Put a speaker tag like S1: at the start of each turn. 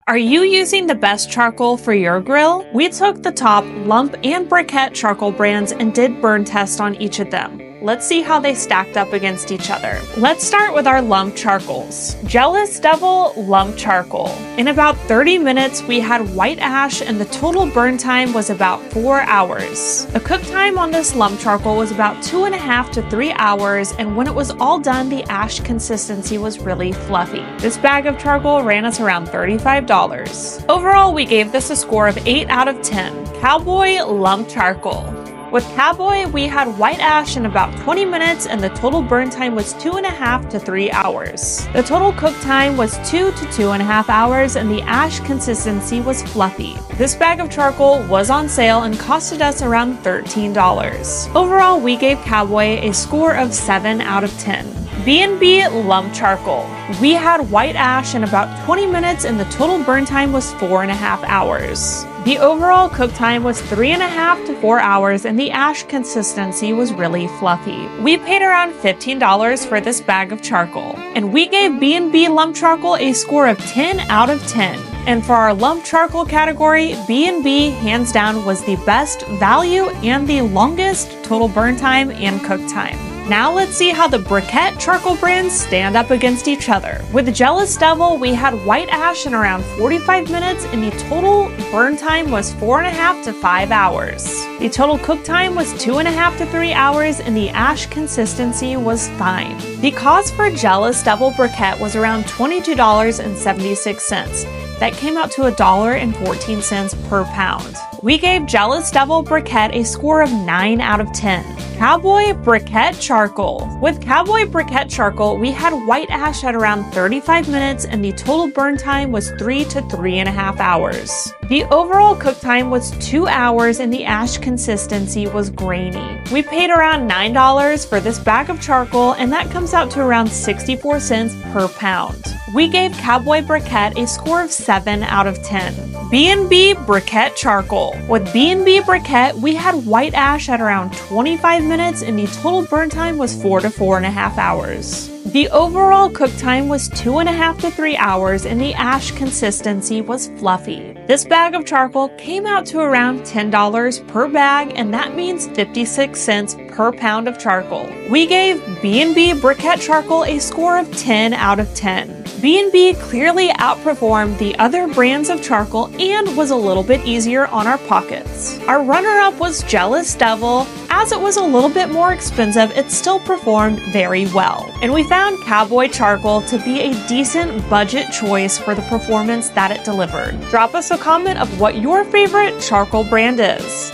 S1: Are you using the best charcoal for your grill? We took the top Lump and Briquette charcoal brands and did burn tests on each of them. Let's see how they stacked up against each other. Let's start with our lump charcoals. Jealous Devil Lump Charcoal. In about 30 minutes, we had white ash and the total burn time was about 4 hours. The cook time on this lump charcoal was about 2.5 to 3 hours, and when it was all done, the ash consistency was really fluffy. This bag of charcoal ran us around $35. Overall, we gave this a score of 8 out of 10. Cowboy Lump Charcoal. With Cowboy, we had white ash in about 20 minutes and the total burn time was 2.5 to 3 hours. The total cook time was 2 to 2.5 hours and the ash consistency was fluffy. This bag of charcoal was on sale and costed us around $13. Overall, we gave Cowboy a score of 7 out of 10. B&B Lump Charcoal. We had white ash in about 20 minutes and the total burn time was 4.5 hours. The overall cook time was 3.5 to 4 hours and the ash consistency was really fluffy. We paid around $15 for this bag of charcoal. And we gave B&B Lump Charcoal a score of 10 out of 10. And for our lump charcoal category, B&B hands down was the best value and the longest total burn time and cook time. Now let's see how the Briquette charcoal brands stand up against each other. With Jealous Devil, we had white ash in around 45 minutes and the total burn time was 4.5 to 5 hours. The total cook time was 2.5 to 3 hours and the ash consistency was fine. The cost for Jealous Devil Briquette was around $22.76. That came out to $1.14 per pound. We gave Jealous Devil Briquette a score of 9 out of 10. Cowboy Briquette Charcoal. With Cowboy Briquette Charcoal, we had white ash at around 35 minutes and the total burn time was 3 to 3.5 hours. The overall cook time was 2 hours and the ash consistency was grainy. We paid around $9 for this bag of charcoal and that comes out to around 64 cents per pound. We gave Cowboy Briquette a score of 7 out of 10. B&B Briquette Charcoal. With B&B Briquette, we had white ash at around 25 minutes and the total burn time was 4 to 4.5 hours. The overall cook time was 2.5 to 3 hours and the ash consistency was fluffy. This bag of charcoal came out to around $10 per bag and that means 56 cents per pound of charcoal. We gave B&B Briquette Charcoal a score of 10 out of 10. B&B clearly outperformed the other brands of charcoal and was a little bit easier on our pockets. Our runner-up was Jealous Devil. As it was a little bit more expensive, it still performed very well. And we found Cowboy Charcoal to be a decent budget choice for the performance that it delivered. Drop us a comment of what your favorite charcoal brand is.